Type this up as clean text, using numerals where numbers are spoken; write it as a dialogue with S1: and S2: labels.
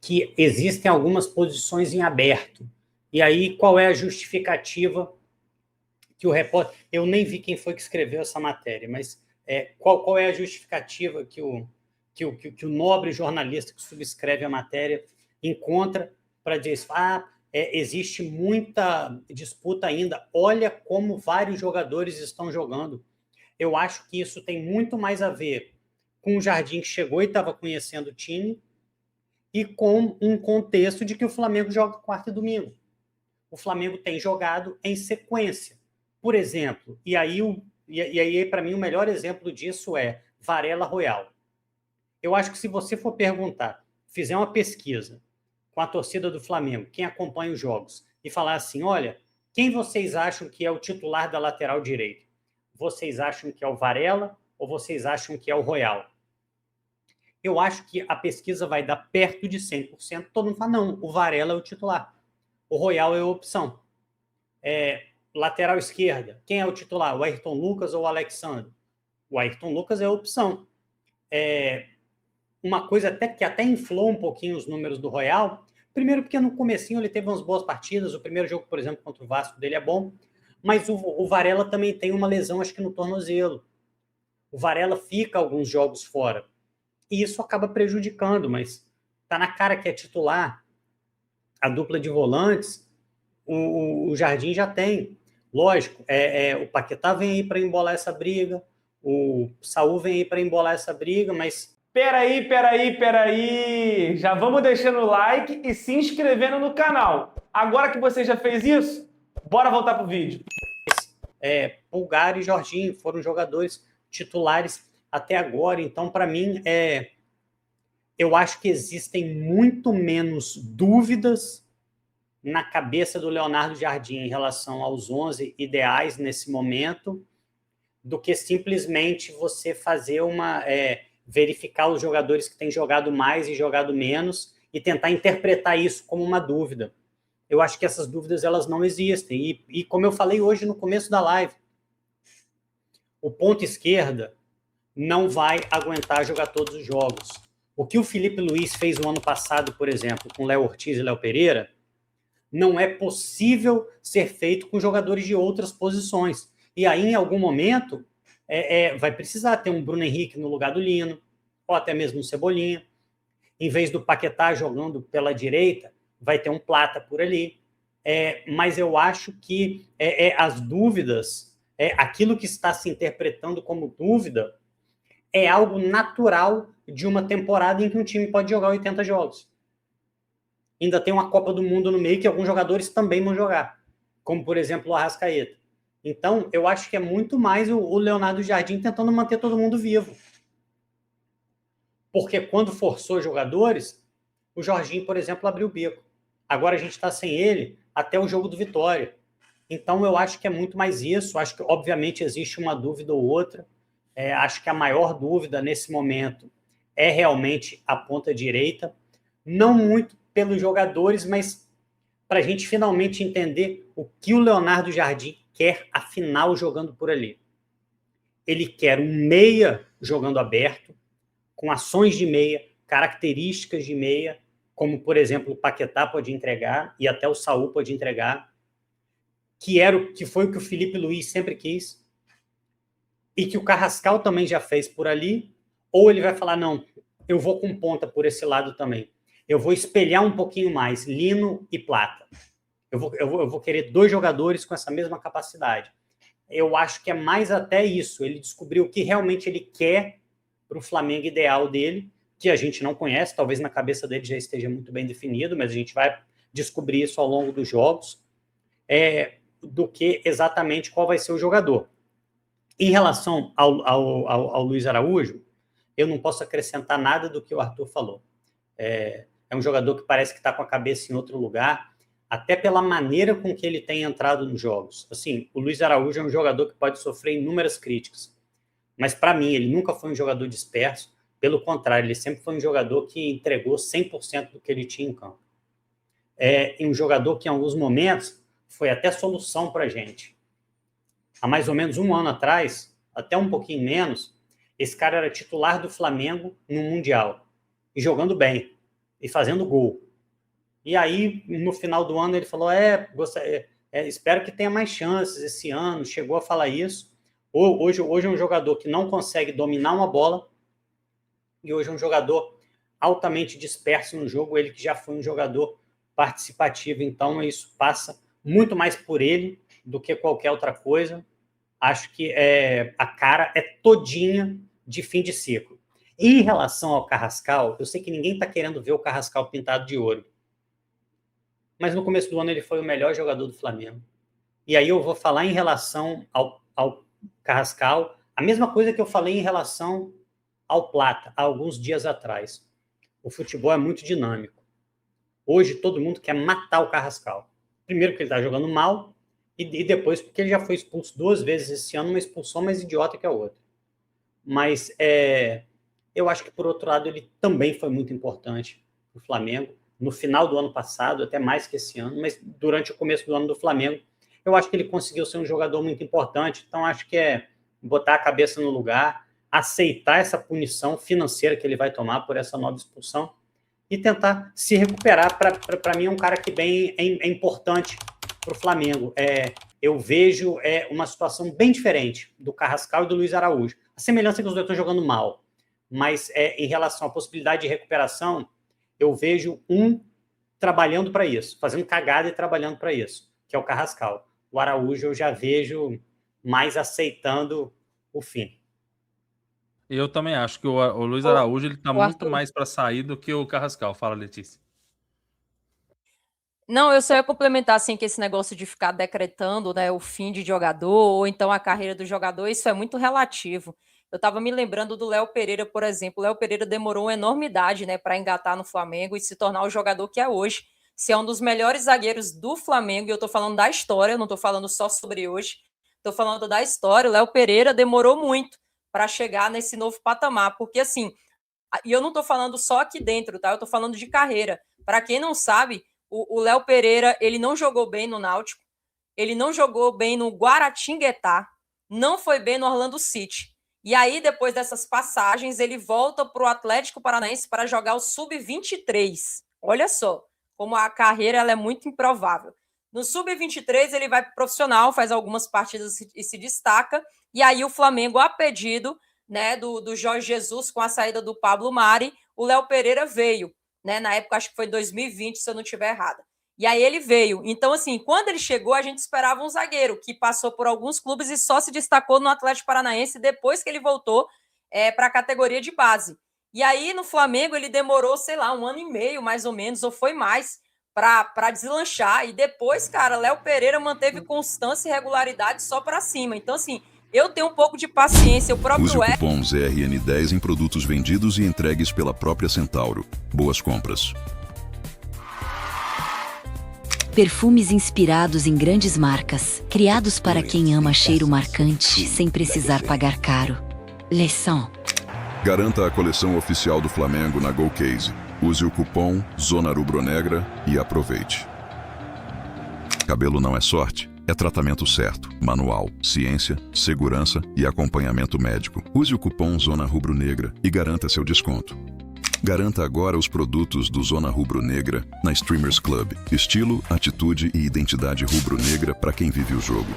S1: que existem algumas posições em aberto. E aí, qual é a justificativa que o repórter... Eu nem vi quem foi que escreveu essa matéria, mas qual é a justificativa que o nobre jornalista que subscreve a matéria encontra para dizer existe muita disputa ainda, olha como vários jogadores estão jogando. Eu acho que isso tem muito mais a ver com o Jardim que chegou e estava conhecendo o time e com um contexto de que o Flamengo joga quarta e domingo. O Flamengo tem jogado em sequência. Por exemplo, e aí para mim, o melhor exemplo disso é Varela Royal. Eu acho que se você for perguntar, fizer uma pesquisa com a torcida do Flamengo, quem acompanha os jogos, e falar assim, olha, quem vocês acham que é o titular da lateral direita? Vocês acham que é o Varela ou vocês acham que é o Royal? Eu acho que a pesquisa vai dar perto de 100%. Todo mundo fala, não, o Varela é o titular. O Royal é a opção. Lateral esquerda, quem é o titular? O Ayrton Lucas ou o Alexandre? O Ayrton Lucas é a opção. Uma coisa que até inflou um pouquinho os números do Royal, primeiro porque no comecinho ele teve umas boas partidas, o primeiro jogo, por exemplo, contra o Vasco dele é bom, mas o Varela também tem uma lesão, acho que no tornozelo. O Varela fica alguns jogos fora. E isso acaba prejudicando, mas tá na cara que é titular. A dupla de volantes, o Jardim já tem. Lógico, o Paquetá vem aí para embolar essa briga, o Saúl vem aí para embolar essa briga, mas...
S2: Peraí. Já vamos deixando o like e se inscrevendo no canal. Agora que você já fez isso, bora voltar pro vídeo.
S1: Pulgar e Jorginho foram jogadores titulares até agora, então para mim eu acho que existem muito menos dúvidas na cabeça do Leonardo Jardim em relação aos 11 ideais nesse momento, do que simplesmente você fazer verificar os jogadores que têm jogado mais e jogado menos e tentar interpretar isso como uma dúvida. Eu acho que essas dúvidas elas não existem. E como eu falei hoje no começo da live, o ponta esquerda não vai aguentar jogar todos os jogos. O que o Felipe Luiz fez no ano passado, por exemplo, com Léo Ortiz e Léo Pereira, não é possível ser feito com jogadores de outras posições. E aí, em algum momento, vai precisar ter um Bruno Henrique no lugar do Lino, ou até mesmo um Cebolinha. Em vez do Paquetá jogando pela direita, vai ter um Plata por ali. Mas eu acho que as dúvidas, aquilo que está se interpretando como dúvida, é algo natural de uma temporada em que um time pode jogar 80 jogos. Ainda tem uma Copa do Mundo no meio que alguns jogadores também vão jogar, como, por exemplo, o Arrascaeta. Então, eu acho que é muito mais o Leonardo Jardim tentando manter todo mundo vivo. Porque quando forçou jogadores, o Jorginho, por exemplo, abriu o bico. Agora a gente está sem ele até o jogo do Vitória. Então, eu acho que é muito mais isso. Acho que, obviamente, existe uma dúvida ou outra. Acho que a maior dúvida nesse momento é realmente a ponta direita. Não muito pelos jogadores, mas para a gente finalmente entender o que o Leonardo Jardim quer, afinal, jogando por ali. Ele quer um meia jogando aberto, com ações de meia, características de meia, como, por exemplo, o Paquetá pode entregar, e até o Saúl pode entregar, que foi o que o Felipe Luiz sempre quis, e que o Carrascal também já fez por ali, ou ele vai falar, não, eu vou com ponta por esse lado também. Eu vou espelhar um pouquinho mais Lino e Plata. Eu vou querer dois jogadores com essa mesma capacidade. Eu acho que é mais até isso. Ele descobriu o que realmente ele quer para o Flamengo ideal dele, que a gente não conhece, talvez na cabeça dele já esteja muito bem definido, mas a gente vai descobrir isso ao longo dos jogos, do que exatamente qual vai ser o jogador. Em relação ao Luiz Araújo, eu não posso acrescentar nada do que o Arthur falou. É um jogador que parece que está com a cabeça em outro lugar, até pela maneira com que ele tem entrado nos jogos. Assim, o Luiz Araújo é um jogador que pode sofrer inúmeras críticas, mas para mim ele nunca foi um jogador disperso, pelo contrário, ele sempre foi um jogador que entregou 100% do que ele tinha em campo. E um jogador que em alguns momentos foi até solução para a gente. Há mais ou menos um ano atrás, até um pouquinho menos, esse cara era titular do Flamengo no Mundial, e jogando bem. e fazendo gol. E aí, no final do ano, ele falou, espero que tenha mais chances esse ano, chegou a falar isso. Hoje é um jogador que não consegue dominar uma bola, e hoje é um jogador altamente disperso no jogo, ele que já foi um jogador participativo, então isso passa muito mais por ele do que qualquer outra coisa. Acho que a cara é todinha de fim de ciclo. Em relação ao Carrascal, eu sei que ninguém está querendo ver o Carrascal pintado de ouro, mas no começo do ano ele foi o melhor jogador do Flamengo. E aí eu vou falar em relação ao Carrascal, a mesma coisa que eu falei em relação ao Plata, há alguns dias atrás. O futebol é muito dinâmico. Hoje todo mundo quer matar o Carrascal. Primeiro porque ele está jogando mal, e depois porque ele já foi expulso 2 vezes esse ano, uma expulsão mais idiota que a outra. Mas eu acho que, por outro lado, ele também foi muito importante para o Flamengo. No final do ano passado, até mais que esse ano, mas durante o começo do ano do Flamengo, eu acho que ele conseguiu ser um jogador muito importante. Então, acho que é botar a cabeça no lugar, aceitar essa punição financeira que ele vai tomar por essa nova expulsão e tentar se recuperar. Para mim, é um cara que é importante para o Flamengo. Eu vejo uma situação bem diferente do Carrascal e do Luiz Araújo. A semelhança é que os dois estão jogando mal, mas em relação à possibilidade de recuperação, eu vejo um trabalhando para isso, fazendo cagada e trabalhando para isso, que é o Carrascal. O Araújo eu já vejo mais aceitando o fim.
S3: Eu também acho que o Luiz Araújo ele tá muito mais para sair do que o Carrascal. Fala, Letícia.
S4: Não, eu só ia complementar assim que esse negócio de ficar decretando, né, o fim de jogador ou então a carreira do jogador, isso é muito relativo. Eu estava me lembrando do Léo Pereira, por exemplo. O Léo Pereira demorou uma enormidade, né, para engatar no Flamengo e se tornar o jogador que é hoje. Se é um dos melhores zagueiros do Flamengo, e eu estou falando da história, eu não estou falando só sobre hoje, estou falando da história. O Léo Pereira demorou muito para chegar nesse novo patamar, porque assim, e eu não estou falando só aqui dentro, tá? Eu estou falando de carreira. Para quem não sabe, o Léo Pereira, ele não jogou bem no Náutico, ele não jogou bem no Guaratinguetá, não foi bem no Orlando City. E aí, depois dessas passagens, ele volta para o Atlético Paranaense para jogar o Sub-23. Olha só, como a carreira ela é muito improvável. No Sub-23, ele vai para o profissional, faz algumas partidas e se destaca. E aí, o Flamengo, a pedido, né, do Jorge Jesus, com a saída do Pablo Mari, o Léo Pereira veio. Né, na época, acho que foi 2020, se eu não estiver errada. E aí ele veio. Então, assim, quando ele chegou, a gente esperava um zagueiro que passou por alguns clubes e só se destacou no Atlético Paranaense depois que ele voltou para a categoria de base. E aí, no Flamengo, ele demorou, sei lá, 1 ano e meio, mais ou menos, ou foi mais, para deslanchar. E depois, cara, Léo Pereira manteve constância e regularidade só para cima. Então, assim, eu tenho um pouco de paciência. O próprio
S5: Use o cupom ZRN10 em produtos vendidos e entregues pela própria Centauro. Boas compras.
S6: Perfumes inspirados em grandes marcas, criados para quem ama cheiro marcante sem precisar pagar caro. Lesson.
S5: Garanta a coleção oficial do Flamengo na GoCase. Use o cupom Zona Rubro-Negra e aproveite. Cabelo não é sorte. É tratamento certo, manual, ciência, segurança e acompanhamento médico. Use o cupom Zona Rubro-Negra e garanta seu desconto. Garanta agora os produtos do Zona Rubro-Negra na Streamers Club. Estilo, atitude e identidade rubro-negra para quem vive o jogo.